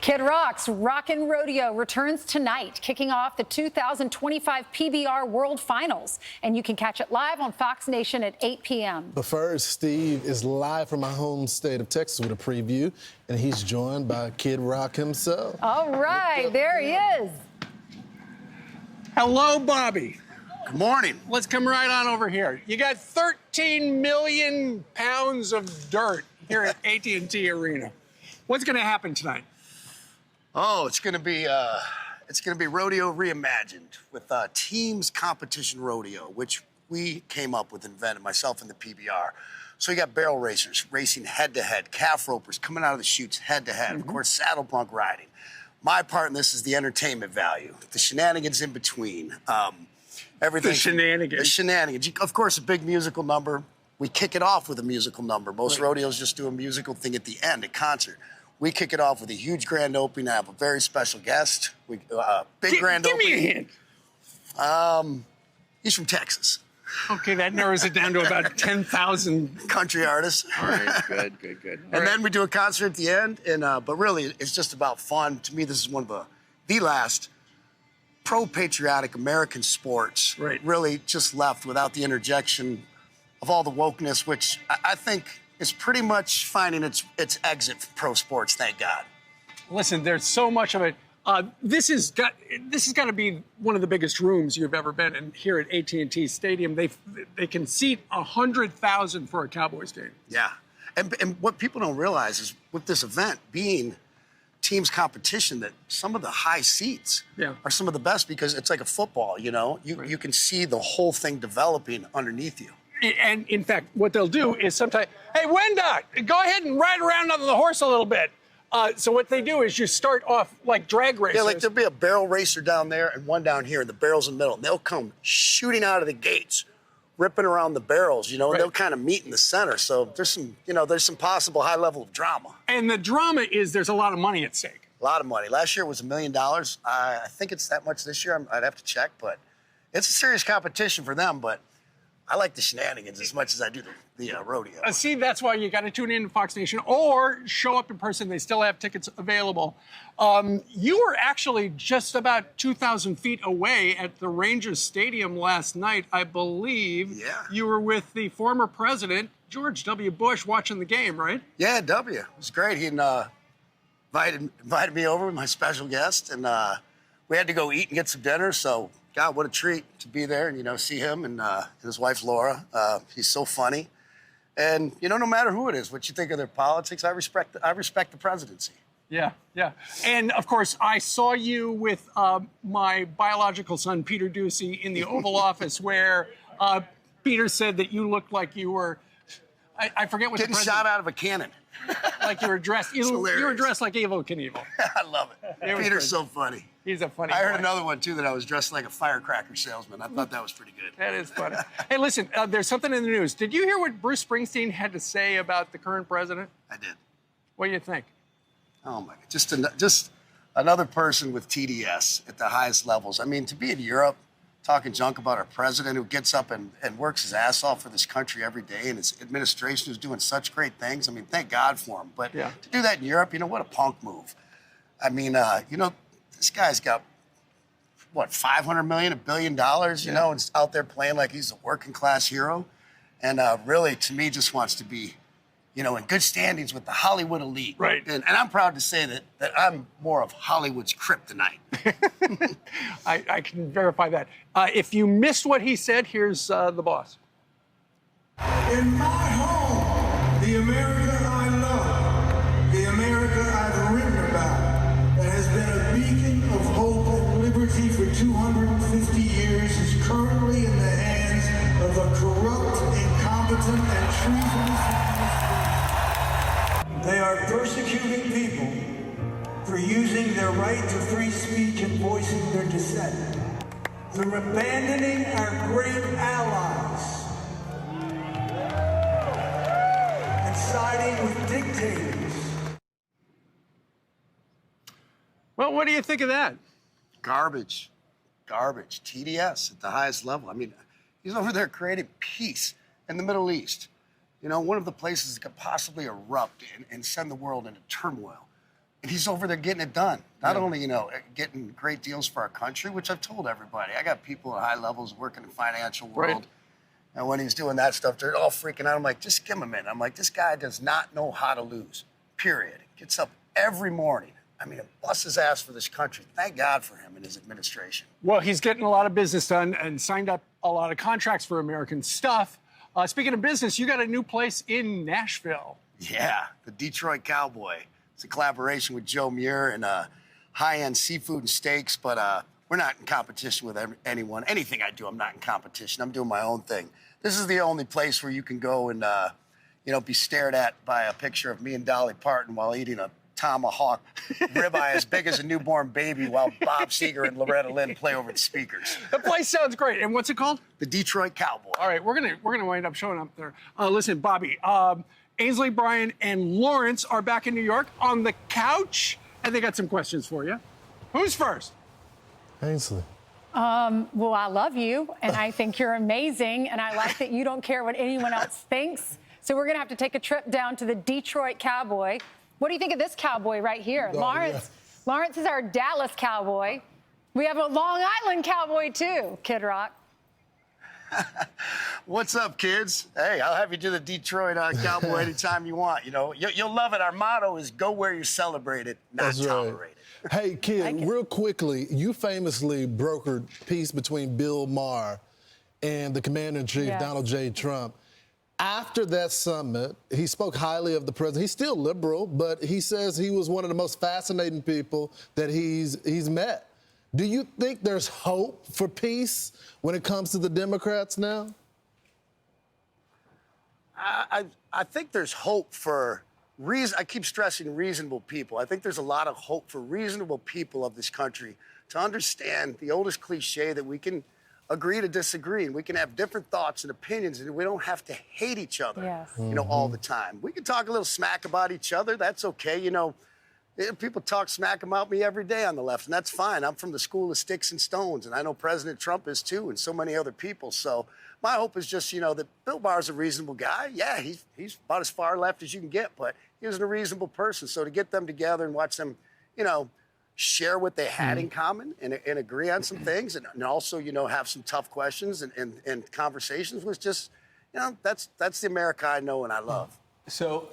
Kid Rock's Rockin' Rodeo returns tonight, kicking off the 2025 PBR World Finals. And you can catch it live on Fox Nation at 8 p.m. But first, Steve is live from my home state of Texas with a preview, and he's joined by Kid Rock himself. All right, there he is. Hello, Bobby. Good morning. Let's come right on over here. You got 13 million pounds of dirt here at AT&T Arena. What's going to happen tonight? Oh, it's gonna be rodeo reimagined with teams competition rodeo, which we came up with, invented, myself and the PBR. So you got barrel racers racing head to head, calf ropers coming out of the chutes head to head, of course, saddle bronc riding. My part in this is the entertainment value, the shenanigans in between, everything. The shenanigans. The shenanigans. Of course, a big musical number. We kick it off with a musical number. Most rodeos just do a musical thing at the end, a concert. We kick it off with a huge grand opening. I have a very special guest. Grand opening. Give me a hint. He's from Texas. Okay, that narrows it down to about 10,000. Country artist. All right, good. And then we do a concert at the end. But really, it's just about fun. To me, this is one of the last pro-patriotic American sports. Really just left without the interjection of all the wokeness, which I think is pretty much finding its exit from pro sports, thank God. Listen, there's so much of it. This has got to be one of the biggest rooms you've ever been in here at AT&T Stadium. They can seat 100,000 for a Cowboys game. Yeah, and what people don't realize is with this event being teams competition, that some of the high seats are some of the best because it's like a football. You know, you can see the whole thing developing underneath you. And in fact, what they'll do is sometimes, hey, Wenda, go ahead and ride around on the horse a little bit. So what they do is you start off like drag racers. Yeah, like there'll be a barrel racer down there and one down here, and the barrel's in the middle. And they'll come shooting out of the gates, ripping around the barrels, and they'll kind of meet in the center. So there's some possible high level of drama. And the drama is there's a lot of money at stake. A lot of money. Last year it was $1 million. I think it's that much this year. I'd have to check, but it's a serious competition for them. But I like the shenanigans as much as I do the rodeo. See, that's why you got to tune in to Fox Nation or show up in person. They still have tickets available. You were actually just about 2,000 feet away at the Rangers Stadium last night, I believe. Yeah. You were with the former president, George W. Bush, watching the game, right? Yeah, W. It was great. He invited me over with my special guest, and we had to go eat and get some dinner, so God, what a treat to be there and, see him and his wife, Laura. He's so funny. And, no matter who it is, what you think of their politics, I respect the presidency. Yeah. And, of course, I saw you with my biological son, Peter Ducey, in the Oval Office where Peter said that you looked like you were, I forget what getting shot out of a cannon. Like you were dressed. You were dressed like Evel Knievel. I love it. Peter's so funny. He's a funny I heard boy. another one, too, that I was dressed like a firecracker salesman. I thought that was pretty good. That is funny. Hey, listen, there's something in the news. Did you hear what Bruce Springsteen had to say about the current president? I did. What do you think? Oh, my God. Just another person with TDS at the highest levels. I mean, to be in Europe talking junk about our president who gets up and works his ass off for this country every day, and his administration is doing such great things. I mean, thank God for him. But to do that in Europe, what a punk move. I mean, this guy's got, what, $500 million, $1 billion, and out there playing like he's a working class hero. And really, to me, just wants to be, in good standings with the Hollywood elite. Right. And I'm proud to say that I'm more of Hollywood's kryptonite. I can verify that. If you missed what he said, here's the boss. In my home, the America I love, the America I've written about, that has been a beacon of hope and liberty for 250 years, is currently in the hands of a corrupt, incompetent, and treasonous. They are persecuting people for using their right to free speech and voicing their dissent. They're abandoning our great allies and siding with dictators. Well, what do you think of that? Garbage. TDS at the highest level. I mean, he's over there creating peace in the Middle East. One of the places that could possibly erupt and send the world into turmoil. And he's over there getting it done. Not only, you know, getting great deals for our country, which I've told everybody. I got people at high levels working in the financial world. Right. And when he's doing that stuff, they're all freaking out. I'm like, just give him a minute. I'm like, this guy does not know how to lose, period. Gets up every morning. I mean, busts his ass for this country. Thank God for him and his administration. Well, he's getting a lot of business done and signed up a lot of contracts for American stuff. Speaking of business, you got a new place in Nashville. Yeah, the Detroit Cowboy. It's a collaboration with Joe Muir and high-end seafood and steaks, but we're not in competition with anyone. Anything I do, I'm not in competition. I'm doing my own thing. This is the only place where you can go and, you know, be stared at by a picture of me and Dolly Parton while eating a tomahawk ribeye as big as a newborn baby while Bob Seger and Loretta Lynn play over the speakers. The place sounds great. And what's it called? The Detroit Cowboy. All right, we're gonna wind up showing up there. Listen, Bobby, Ainsley, Brian, and Lawrence are back in New York on the couch, and they got some questions for you. Who's first? Ainsley. Well, I love you, and I think you're amazing, and I like that you don't care what anyone else thinks. So we're going to have to take a trip down to the Detroit Cowboy. What do you think of this cowboy right here? Oh, Lawrence. yeah. Lawrence is our Dallas Cowboy. We have a Long Island Cowboy, too, Kid Rock. What's up, kids? Hey, I'll have you do the Detroit Cowboy anytime you want. You know, you'll love it. Our motto is go where you're celebrated, not That's right. tolerated. Hey, kid, real quickly, you famously brokered peace between Bill Maher and the Commander-in-Chief, Yes. Donald J. Trump. After that summit, he spoke highly of the president. He's still liberal, but he says he was one of the most fascinating people that he's met. Do you think there's hope for peace when it comes to the Democrats now? I think there's hope for I keep stressing reasonable people. I think there's a lot of hope for reasonable people of this country to understand the oldest cliche that we can agree to disagree and we can have different thoughts and opinions and we don't have to hate each other, Yes. you know, all the time. We can talk a little smack about each other. That's okay. You know, people talk smack about me every day on the left, and that's fine. I'm from the school of sticks and stones, and I know President Trump is too, and so many other people. So my hope is just, you know, that Bill Maher's a reasonable guy. Yeah, he's about as far left as you can get, but he was a reasonable person. So to get them together and watch them, you know, share what they had in common and agree on some things and also, you know, have some tough questions and conversations was just, you know, that's the America I know and I love. So,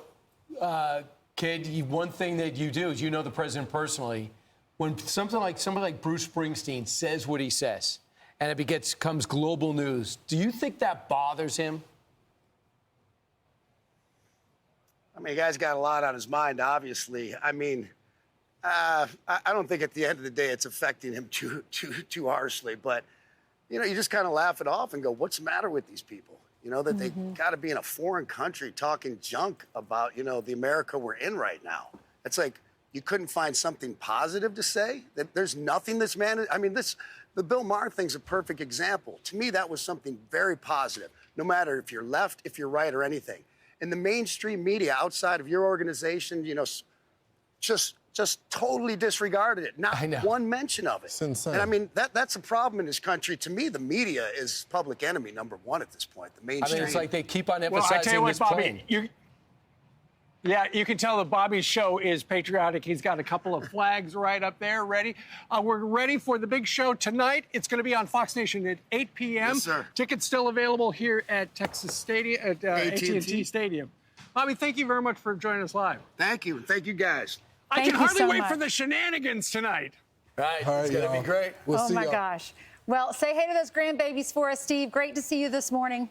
Kid, one thing that you do is you know the president personally. When somebody like Bruce Springsteen says what he says, and it becomes global news, do you think that bothers him? I mean, the guy's got a lot on his mind, obviously. I mean, I don't think at the end of the day it's affecting him too harshly. But, you know, you just kind of laugh it off and go, what's the matter with these people? You know, that they got to be in a foreign country talking junk about, you know, the America we're in right now. It's like you couldn't find something positive to say? That there's nothing this man... I mean, the Bill Maher thing's a perfect example. To me, that was something very positive, no matter if you're left, if you're right, or anything. And the mainstream media outside of your organization, you know, just totally disregarded it. Not one mention of it. It's insane. And I mean, that's a problem in this country. To me, the media is public enemy number one at this point. The mainstream. I mean, it's like they keep on Well, emphasizing I tell you what, this Bobby, plane. you can tell that Bobby's show is patriotic. He's got a couple of flags right up there ready. We're ready for the big show tonight. It's going to be on Fox Nation at 8 p.m. Yes, sir. Tickets still available here at Texas Stadium, at AT&T Stadium. Bobby, thank you very much for joining us live. Thank you. Thank you, guys. I Thank can you hardly so wait much. for the shenanigans tonight. Right, All right, it's going to y'all. be great. We'll Oh, see my y'all. gosh. Well, say hey to those grandbabies for us, Steve. Great to see you this morning.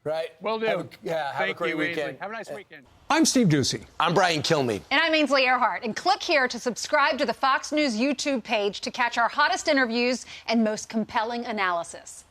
Right? Will do. Have a Thank great you, weekend. Ainsley. Have a nice weekend. I'm Steve Ducey. I'm Brian Kilmeade. And I'm Ainsley Earhart. And click here to subscribe to the Fox News YouTube page to catch our hottest interviews and most compelling analysis.